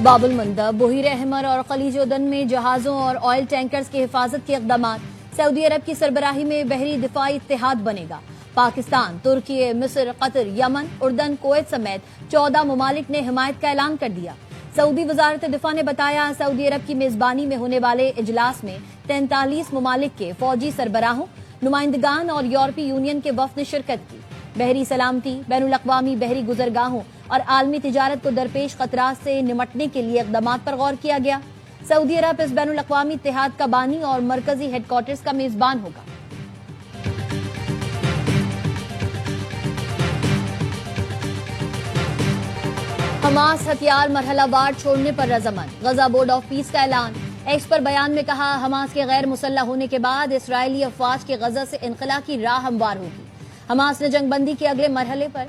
باب المندب، بحیر احمر اور خلیج عدن میں جہازوں اور آئل ٹینکرز کی حفاظت کے اقدامات۔ سعودی عرب کی سربراہی میں بحری دفاعی اتحاد بنے گا۔ پاکستان، ترکی، مصر، قطر، یمن، اردن، کویت سمیت 14 ممالک نے حمایت کا اعلان کر دیا۔ سعودی وزارت دفاع نے بتایا سعودی عرب کی میزبانی میں ہونے والے اجلاس میں 43 ممالک کے فوجی سربراہوں، نمائندگان اور یورپی یونین کے وفد نے شرکت کی۔ بحری سلامتی، بین الاقوامی بحری گزرگاہوں اور عالمی تجارت کو درپیش خطرات سے نمٹنے کے لیے اقدامات پر غور کیا گیا۔ سعودی عرب اس بین الاقوامی اتحاد کا بانی اور مرکزی ہیڈ کوارٹرز کا میزبان ہوگا۔ حماس ہتھیار مرحلہ وار چھوڑنے پر رضامند، غزہ بورڈ آف پیس کا اعلان۔ ایکس پر بیان میں کہا حماس کے غیر مسلح ہونے کے بعد اسرائیلی افواج کے غزہ سے انخلاء کی راہ ہموار ہوگی۔ حماس نے جنگ بندی کے اگلے مرحلے پر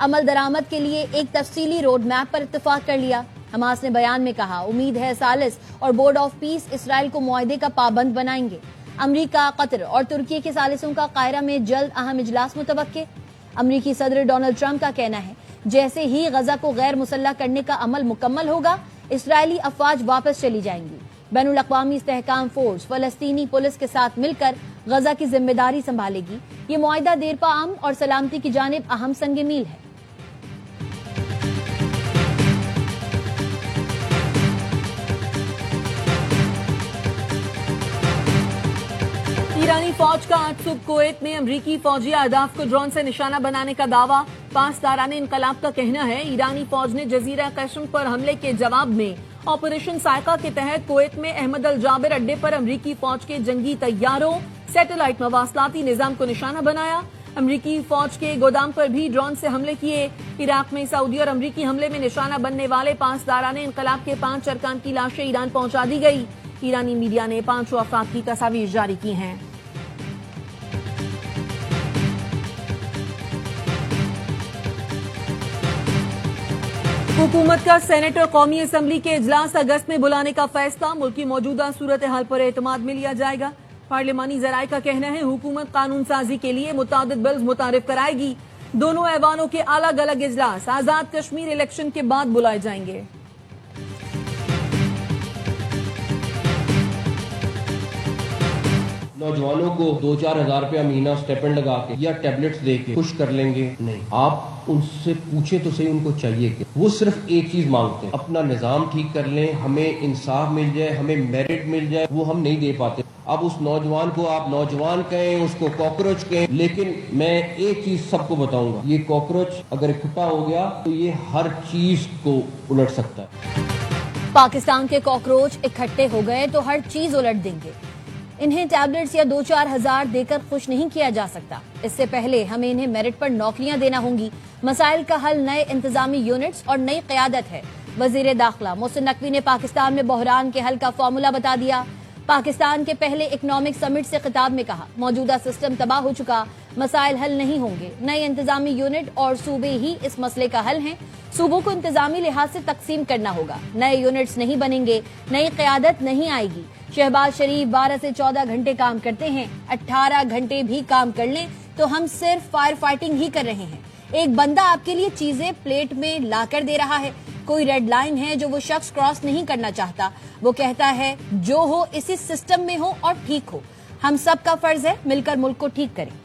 عمل درآمد کے لیے ایک تفصیلی روڈ میپ پر اتفاق کر لیا۔ حماس نے بیان میں کہا امید ہے ثالث اور بورڈ آف پیس اسرائیل کو معاہدے کا پابند بنائیں گے۔ امریکہ، قطر اور ترکی کے ثالثوں کا قاہرہ میں جلد اہم اجلاس متوقع۔ امریکی صدر ڈونلڈ ٹرمپ کا کہنا ہے جیسے ہی غزہ کو غیر مسلح کرنے کا عمل مکمل ہوگا اسرائیلی افواج واپس چلی جائیں گی۔ بین الاقوامی استحکام فورس فلسطینی پولیس کے ساتھ مل کر غزہ کی ذمہ داری سنبھالے گی۔ یہ معاہدہ دیرپا امن اور سلامتی کی جانب اہم سنگ میل ہے۔ ایرانی فوج کا آج صبح کویت میں امریکی فوجی اہداف کو ڈرون سے نشانہ بنانے کا دعویٰ۔ پاسداران انقلاب کا کہنا ہے ایرانی فوج نے جزیرہ قشم پر حملے کے جواب میں آپریشن سائقہ کے تحت کویت میں احمد الجابر اڈے پر امریکی فوج کے جنگی طیاروں، سیٹلائٹ مواصلاتی نظام کو نشانہ بنایا۔ امریکی فوج کے گودام پر بھی ڈرون سے حملے کیے۔ عراق میں سعودی اور امریکی حملے میں نشانہ بننے والے پاسداران انقلاب کے 5 ارکان کی لاشیں ایران پہنچا دی گئی۔ ایرانی میڈیا نے 5 افراد کی تصاویر جاری کی ہیں۔ حکومت کا سینیٹ اور قومی اسمبلی کے اجلاس اگست میں بلانے کا فیصلہ، ملک کی موجودہ صورتحال پر اعتماد میں لیا جائے گا۔ پارلیمانی ذرائع کا کہنا ہے حکومت قانون سازی کے لیے متعدد بلز متعارف کرائے گی۔ دونوں ایوانوں کے الگ الگ اجلاس آزاد کشمیر الیکشن کے بعد بلائے جائیں گے۔ نوجوانوں کو 2-4 ہزار روپیہ مہینہ سٹیپنڈ لگا کے یا ٹیبلٹس دے کے خوش کر لیں گے؟ نہیں، آپ ان سے پوچھیں تو صحیح ان کو چاہیے کہ وہ صرف ایک چیز مانگتے ہیں، اپنا نظام ٹھیک کر لیں، ہمیں انصاف مل جائے، ہمیں میرٹ مل جائے، وہ ہم نہیں دے پاتے۔ اب اس نوجوان کو آپ نوجوان کہیں، اس کو کاکروچ کہیں، لیکن میں ایک چیز سب کو بتاؤں گا، یہ کاکروچ اگر اکٹھا ہو گیا تو یہ ہر چیز کو الٹ سکتا ہے۔ پاکستان کے کاکروچ اکٹھے ہو گئے تو ہر چیز الٹ دیں گے۔ انہیں ٹیبلٹس یا 2-4 ہزار دے کر خوش نہیں کیا جا سکتا۔ اس سے پہلے ہمیں انہیں میرٹ پر نوکریاں دینا ہوں گی۔ مسائل کا حل نئے انتظامی یونٹس اور نئی قیادت ہے۔ وزیر داخلہ محسن نقوی نے پاکستان میں بحران کے حل کا فارمولا بتا دیا۔ پاکستان کے پہلے اکنامک سمٹ سے خطاب میں کہا موجودہ سسٹم تباہ ہو چکا، مسائل حل نہیں ہوں گے۔ نئے انتظامی یونٹ اور صوبے ہی اس مسئلے کا حل ہیں۔ صوبوں کو انتظامی لحاظ سے تقسیم کرنا ہوگا۔ نئے یونٹس نہیں بنیں گے، نئی قیادت نہیں آئے گی۔ شہباز شریف 12 سے 14 گھنٹے کام کرتے ہیں، 18 گھنٹے بھی کام کر لیں تو ہم صرف فائر فائٹنگ ہی کر رہے ہیں۔ ایک بندہ آپ کے لیے چیزیں پلیٹ میں لا کر دے رہا ہے۔ کوئی ریڈ لائن ہے جو وہ شخص کراس نہیں کرنا چاہتا۔ وہ کہتا ہے جو ہو اسی سسٹم میں ہو اور ٹھیک ہو۔ ہم سب کا فرض ہے مل کر ملک کو ٹھیک کریں۔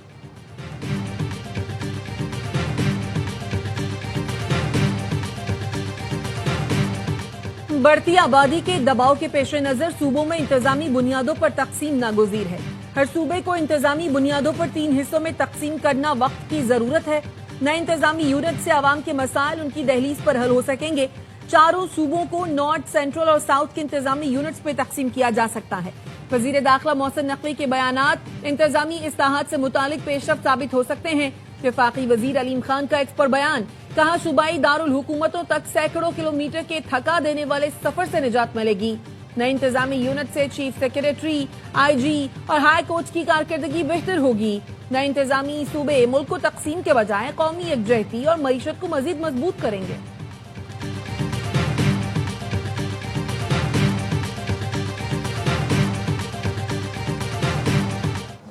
بڑھتی آبادی کے دباؤ کے پیش نظر صوبوں میں انتظامی بنیادوں پر تقسیم ناگزیر ہے۔ ہر صوبے کو انتظامی بنیادوں پر 3 حصوں میں تقسیم کرنا وقت کی ضرورت ہے۔ نئے انتظامی یونٹ سے عوام کے مسائل ان کی دہلیز پر حل ہو سکیں گے۔ چاروں صوبوں کو نارتھ، سینٹرل اور ساؤتھ کے انتظامی یونٹس پہ تقسیم کیا جا سکتا ہے۔ وزیر داخلہ محسن نقوی کے بیانات انتظامی اصلاحات سے متعلق پیش رفت ثابت ہو سکتے ہیں۔ وفاقی وزیر علیم خان کا ایکس پر بیان، کہا صوبائی دارالحکومتوں تک سینکڑوں کلومیٹر کے تھکا دینے والے سفر سے نجات ملے گی۔ نئے انتظامی یونٹ سے چیف سیکریٹری، آئی جی اور ہائی کورٹ کی کارکردگی بہتر ہوگی۔ نئے انتظامی صوبے ملک کو تقسیم کے بجائے قومی یکجہتی اور معیشت کو مزید مضبوط کریں گے۔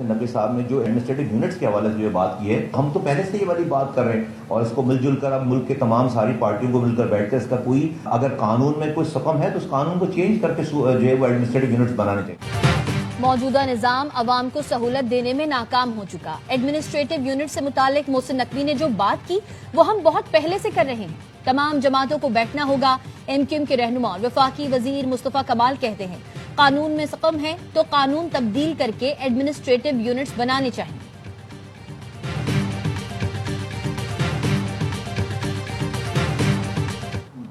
90 صاحب نے جو ایڈمنسٹریٹو یونٹس کے حوالے سے جو بات کی ہے، ہم تو پہلے سے یہ والی بات کر رہے ہیں اور اس کو مل جل کر اب ملک کے تمام ساری پارٹیوں کو مل کر بیٹھتے اس کا کوئی اگر قانون میں کوئی سقم ہے تو اس قانون کو چینج کر کے جو ہے وہ ایڈمنسٹریٹو یونٹس بنانے چاہیے۔ موجودہ نظام عوام کو سہولت دینے میں ناکام ہو چکا۔ ایڈمنسٹریٹو یونٹ سے متعلق محسن نقوی نے جو بات کی وہ ہم بہت پہلے سے کر رہے ہیں۔ تمام جماعتوں کو بیٹھنا ہوگا۔ ایم کیو ایم کے رہنما اور وفاقی وزیر مصطفیٰ کمال کہتے ہیں قانون میں سقم ہے تو قانون تبدیل کر کے ایڈمنسٹریٹو یونٹس بنانے چاہیے۔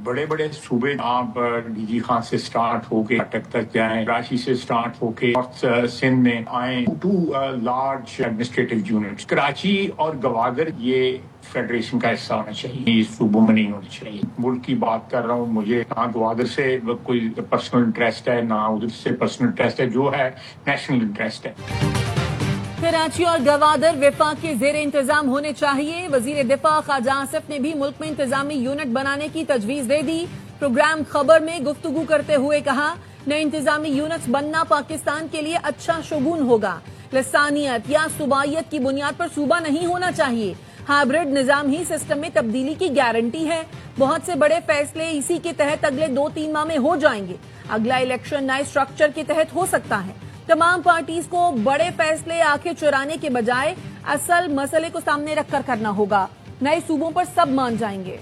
بڑے بڑے صوبے آپ ڈی جی خان سے سٹارٹ ہو کے اٹک تک جائیں، کراچی سے سٹارٹ ہو کے سندھ میں آئیں، 2 لارج ایڈمنسٹریٹو یونٹس، کراچی اور گوادر یہ فیڈریشن کا حصہ ہونا چاہیے، یہ صوبوں میں نہیں ہونی چاہیے۔ ملک کی بات کر رہا ہوں، مجھے نہ گوادر سے کوئی پرسنل انٹرسٹ ہے نہ ادھر سے پرسنل انٹرسٹ ہے، جو ہے نیشنل انٹرسٹ ہے۔ کراچی اور گوادر وفاق کے زیر انتظام ہونے چاہیے۔ وزیر دفاع خواجہ آصف نے بھی ملک میں انتظامی یونٹ بنانے کی تجویز دے دی۔ پروگرام خبر میں گفتگو کرتے ہوئے کہا نئے انتظامی یونٹس بننا پاکستان کے لیے اچھا شگون ہوگا۔ لسانیت یا صوبائیت کی بنیاد پر صوبہ نہیں ہونا چاہیے۔ ہائبرڈ نظام ہی سسٹم میں تبدیلی کی گارنٹی ہے۔ بہت سے بڑے فیصلے اسی کے تحت اگلے 2-3 ماہ میں ہو جائیں گے۔ اگلا الیکشن نئے سٹرکچر کے تحت ہو سکتا ہے۔ تمام پارٹیز کو بڑے فیصلے آنکھیں چرانے کے بجائے اصل مسئلے کو سامنے رکھ کر کرنا ہوگا۔ نئے صوبوں پر سب مان جائیں گے۔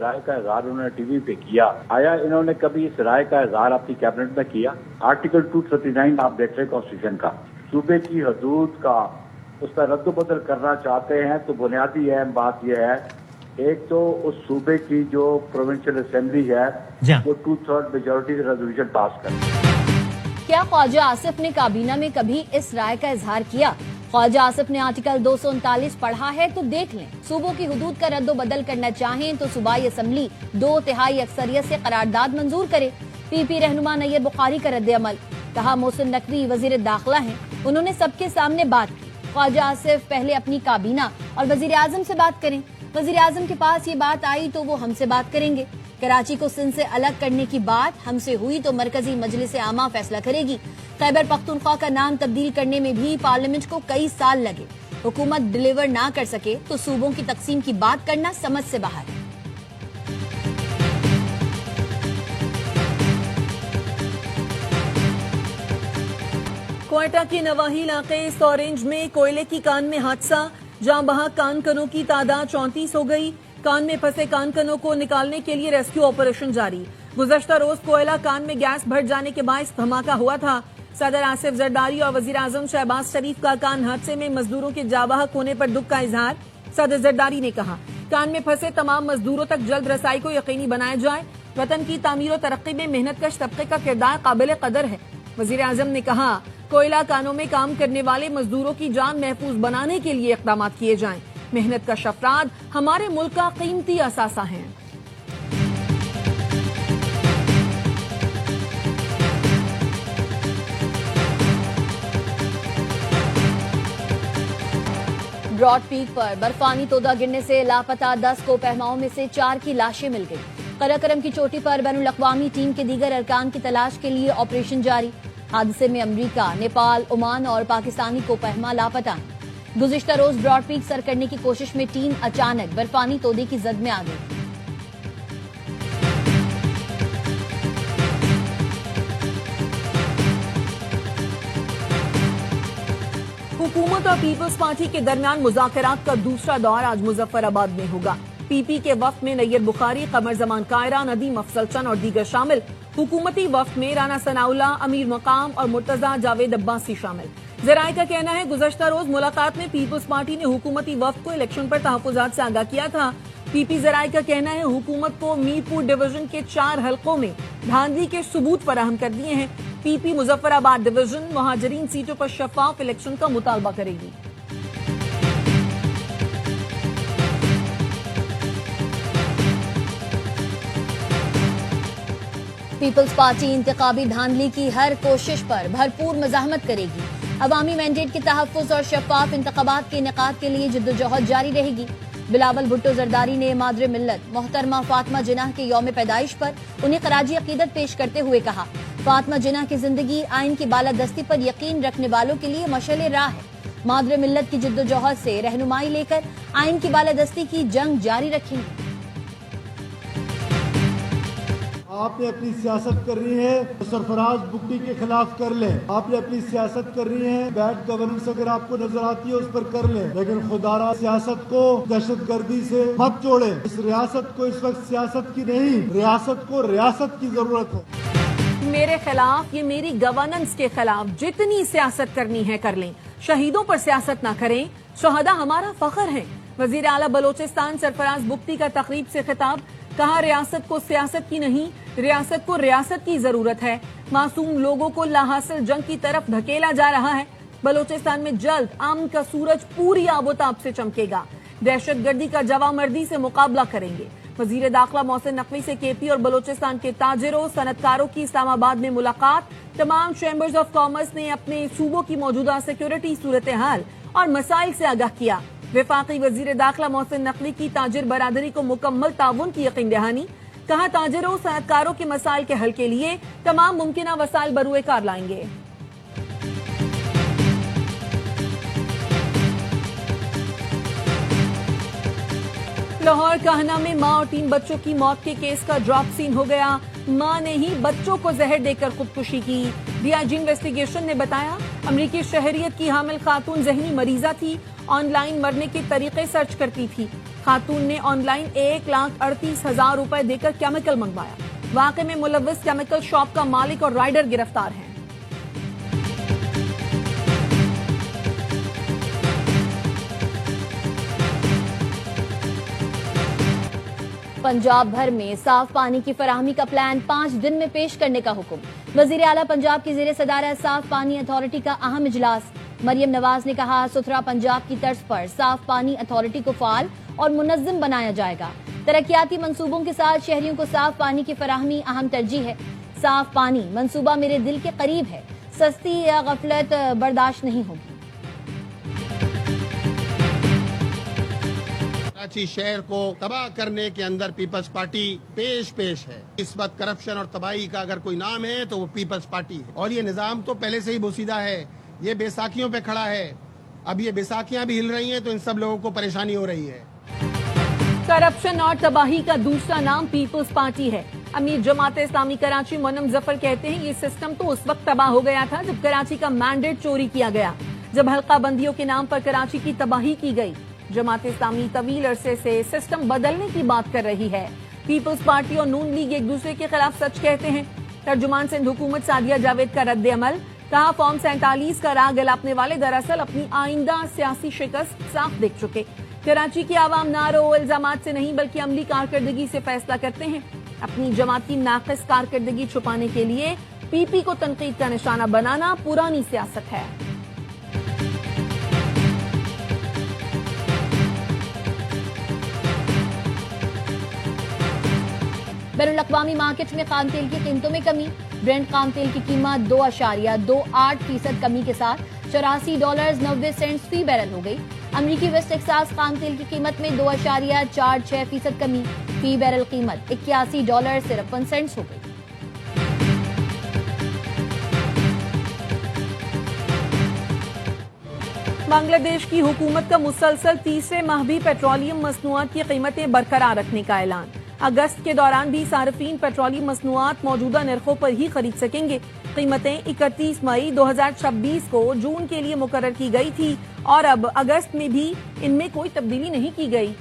رائے کا اظہار انہوں نے ٹی وی پہ کیا، آیا انہوں نے کبھی اس رائے کا اظہار اپنی کیبنٹ میں کیا؟ آرٹیکل 239 آپ دیکھ رہے کانسٹیٹیوشن کا، صوبے کی حدود کا اس کا رد و بدل کرنا چاہتے ہیں تو بنیادی اہم بات یہ ہے ایک تو اس صوبے کی جو پروونشل اسمبلی ہے وہ 2/3 میجورٹی سے ریزولوشن پاس کرے۔ کیا خواجہ آصف نے کابینہ میں کبھی اس رائے کا اظہار کیا؟ خواجہ آصف نے آرٹیکل 239 پڑھا ہے تو دیکھ لیں۔ صوبوں کی حدود کا رد و بدل کرنا چاہیں تو صوبائی اسمبلی 2/3 اکثریت سے قرارداد منظور کرے۔ پی پی رہنما نیّر بخاری کا رد عمل، کہا محسن نقوی وزیر داخلہ ہیں، انہوں نے سب کے سامنے بات کی۔ خواجہ آصف پہلے اپنی کابینہ اور وزیر اعظم سے بات کریں۔ وزیر اعظم کے پاس یہ بات آئی تو وہ ہم سے بات کریں گے۔ کراچی کو سندھ سے الگ کرنے کی بات ہم سے ہوئی تو مرکزی مجلس عامہ فیصلہ کرے گی۔ خیبر پختونخوا کا نام تبدیل کرنے میں بھی پارلیمنٹ کو کئی سال لگے۔ حکومت ڈیلیور نہ کر سکے تو صوبوں کی تقسیم کی بات کرنا سمجھ سے باہر ہے۔ کوئٹہ کے نواحی علاقے سورنج میں کوئلے کی کان میں حادثہ، جہاں بہا کان کنوں کی تعداد 34 ہو گئی۔ کان میں پھنسے کان کنوں کو نکالنے کے لیے ریسکیو آپریشن جاری۔ گزشتہ روز کوئلہ کان میں گیس بھر جانے کے باعث دھماکہ ہوا تھا۔ صدر آصف زرداری اور وزیر اعظم شہباز شریف کا کان حادثے میں مزدوروں کے جاں بحق ہونے پر دکھ کا اظہار۔ صدر زرداری نے کہا کان میں پھنسے تمام مزدوروں تک جلد رسائی کو یقینی بنایا جائے۔ وطن کی تعمیر و ترقی میں محنت کش طبقے کا کردار قابل قدر ہے۔ وزیر اعظم نے کہا کوئلہ کانوں میں کام کرنے والے مزدوروں کی جان محفوظ بنانے کے لیے اقدامات کیے جائیں۔ محنت کش افراد ہمارے ملک کا قیمتی اثاثہ ہیں۔ براڈ پیک پر برفانی تودہ گرنے سے لاپتہ 10 کو پہماؤں میں سے 4 کی لاشیں مل گئی۔ قراقرم کی چوٹی پر بین الاقوامی ٹیم کے دیگر ارکان کی تلاش کے لیے آپریشن جاری۔ حادثے میں امریکہ، نیپال، عمان اور پاکستانی کو پہما لاپتہ ہیں۔ گزشتہ روز براڈ پیک سر کرنے کی کوشش میں ٹیم اچانک برفانی تودے کی زد میں آ گئی۔ حکومت اور پیپلز پارٹی کے درمیان مذاکرات کا دوسرا دور آج مظفر آباد میں ہوگا۔ پی پی کے وفد میں نیّر بخاری، قمر زمان کائرہ، ندیم افضل چند اور دیگر شامل۔ حکومتی وفد میں رانا ثناءاللہ، امیر مقام اور مرتضیٰ جاوید عباسی شامل۔ ذرائع کا کہنا ہے گزشتہ روز ملاقات میں پیپلز پارٹی نے حکومتی وفد کو الیکشن پر تحفظات سے آگاہ کیا تھا۔ پی پی ذرائع کا کہنا ہے حکومت کو میر پور ڈویژن کے 4 حلقوں میں دھاندلی کے ثبوت فراہم کر دیے ہیں۔ پی پی مظفر آباد ڈویژن مہاجرین سیٹوں پر شفاف الیکشن کا مطالبہ کرے گی۔ پیپلز پارٹی انتخابی دھاندلی کی ہر کوشش پر بھرپور مزاحمت کرے گی۔ عوامی مینڈیٹ کے تحفظ اور شفاف انتخابات کے انعقاد کے لیے جدوجہد جاری رہے گی۔ بلاول بھٹو زرداری نے مادر ملت محترمہ فاطمہ جناح کے یوم پیدائش پر انہیں خراج عقیدت پیش کرتے ہوئے کہا، فاطمہ جناح کی زندگی آئین کی بالادستی پر یقین رکھنے والوں کے لیے مشعل راہ ہے۔ مادر ملت کی جدوجہد سے رہنمائی لے کر آئین کی بالادستی کی جنگ جاری رکھیں گے۔ آپ نے اپنی سیاست کرنی ہے تو سرفراز بگٹی کے خلاف کر لیں، آپ نے اپنی سیاست کرنی ہے بیڈ گورننس اگر آپ کو نظر آتی ہے اس پر کر لیں، لیکن خدارا سیاست کو دہشت گردی سے مت جوڑیں۔ اس ریاست کو اس وقت سیاست کی نہیں، ریاست کو ریاست کی ضرورت ہے۔ میرے خلاف، یہ میری گورننس کے خلاف جتنی سیاست کرنی ہے کر لیں، شہیدوں پر سیاست نہ کریں، شہداء ہمارا فخر ہیں۔ وزیر اعلیٰ بلوچستان سرفراز بگٹی کا تقریب سے خطاب، کہا ریاست کو سیاست کی نہیں، ریاست کو ریاست کی ضرورت ہے۔ معصوم لوگوں کو لاحاصل جنگ کی طرف دھکیلا جا رہا ہے۔ بلوچستان میں جلد امن کا سورج پوری آب و تاب سے چمکے گا، دہشت گردی کا جوامردی سے مقابلہ کریں گے۔ وزیر داخلہ محسن نقوی سے کے پی اور بلوچستان کے تاجروں صنعتکاروں کی اسلام آباد میں ملاقات۔ تمام چیمبرز آف کامرس نے اپنے صوبوں کی موجودہ سیکورٹی صورتحال اور مسائل سے آگاہ کیا۔ وفاقی وزیر داخلہ محسن نقوی کی تاجر برادری کو مکمل تعاون کی یقین دہانی، کہا تاجروں صنعتکاروں کے مسائل کے حل کے لیے تمام ممکنہ وسائل بروئے کار لائیں گے۔ لاہور کاہنہ میں ماں اور 3 بچوں کی موت کے کیس کا ڈراپ سین ہو گیا، ماں نے ہی بچوں کو زہر دے کر خودکشی کی۔ ڈی آئی جی انویسٹیگیشن نے بتایا امریکی شہریت کی حامل خاتون ذہنی مریضہ تھی، آن لائن مرنے کے طریقے سرچ کرتی تھی۔ خاتون نے آن لائن 1,38,000 روپے دے کر کیمیکل منگوایا۔ واقعے میں ملوث کیمیکل شاپ کا مالک اور رائڈر گرفتار ہیں۔ پنجاب بھر میں صاف پانی کی فراہمی کا پلان 5 دن میں پیش کرنے کا حکم۔ وزیر اعلیٰ پنجاب کی زیر صدارت صاف پانی اتھارٹی کا اہم اجلاس۔ مریم نواز نے کہا ستھرا پنجاب کی طرز پر صاف پانی اتھارٹی کو فعال اور منظم بنایا جائے گا۔ ترقیاتی منصوبوں کے ساتھ شہریوں کو صاف پانی کی فراہمی اہم ترجیح ہے۔ صاف پانی منصوبہ میرے دل کے قریب ہے، سستی یا غفلت برداشت نہیں ہوگی۔ کراچی شہر کو تباہ کرنے کے اندر پیپلز پارٹی پیش ہے۔ اس وقت کرپشن اور تباہی کا اگر کوئی نام ہے تو وہ پیپلز پارٹی ہے، اور یہ نظام تو پہلے سے ہی بوسیدہ ہے، یہ بیساکھیوں پہ کھڑا ہے۔ اب یہ بیساکھیاں بھی ہل رہی ہیں تو ان سب لوگوں کو پریشانی ہو رہی ہے۔ کرپشن اور تباہی کا دوسرا نام پیپلز پارٹی ہے۔ امیر جماعت اسلامی کراچی مونم ظفر کہتے ہیں یہ سسٹم تو اس وقت تباہ ہو گیا تھا جب کراچی کا مینڈیٹ چوری کیا گیا، جب حلقہ بندیوں کے نام پر کراچی کی تباہی کی گئی۔ جماعت اسلامی طویل عرصے سے سسٹم بدلنے کی بات کر رہی ہے۔ پیپلز پارٹی اور نون لیگ ایک دوسرے کے خلاف سچ کہتے ہیں۔ ترجمان سندھ حکومت سعدیہ جاوید کا رد عمل، کہا فارم 47 کا راگ الاپنے والے دراصل اپنی آئندہ سیاسی شکست صاف دیکھ چکے۔ کراچی کی عوام نعروں و الزامات سے نہیں بلکہ عملی کارکردگی سے فیصلہ کرتے ہیں۔ اپنی جماعت کی ناقص کارکردگی چھپانے کے لیے پی پی کو تنقید کا نشانہ بنانا پرانی سیاست ہے۔ بین الاقوامی مارکیٹ میں خام تیل کی قیمتوں میں کمی، برنٹ خام تیل کی قیمت 2.28% کمی کے ساتھ $84.90 فی بیرل ہو گئی۔ امریکی ویسٹ ٹیکساس خام تیل کی قیمت میں 2.46% کمی، فی بیرل قیمت $81.53 ہو گئی۔ بنگلہ دیش کی حکومت کا مسلسل تیسرے ماہ بھی پیٹرولیم مصنوعات کی قیمتیں برقرار رکھنے کا اعلان۔ اگست کے دوران بھی صارفین پیٹرولیم مصنوعات موجودہ نرخوں پر ہی خرید سکیں گے۔ قیمتیں 31 مئی 2026 کو جون کے لیے مقرر کی گئی تھی اور اب اگست میں بھی ان میں کوئی تبدیلی نہیں کی گئی۔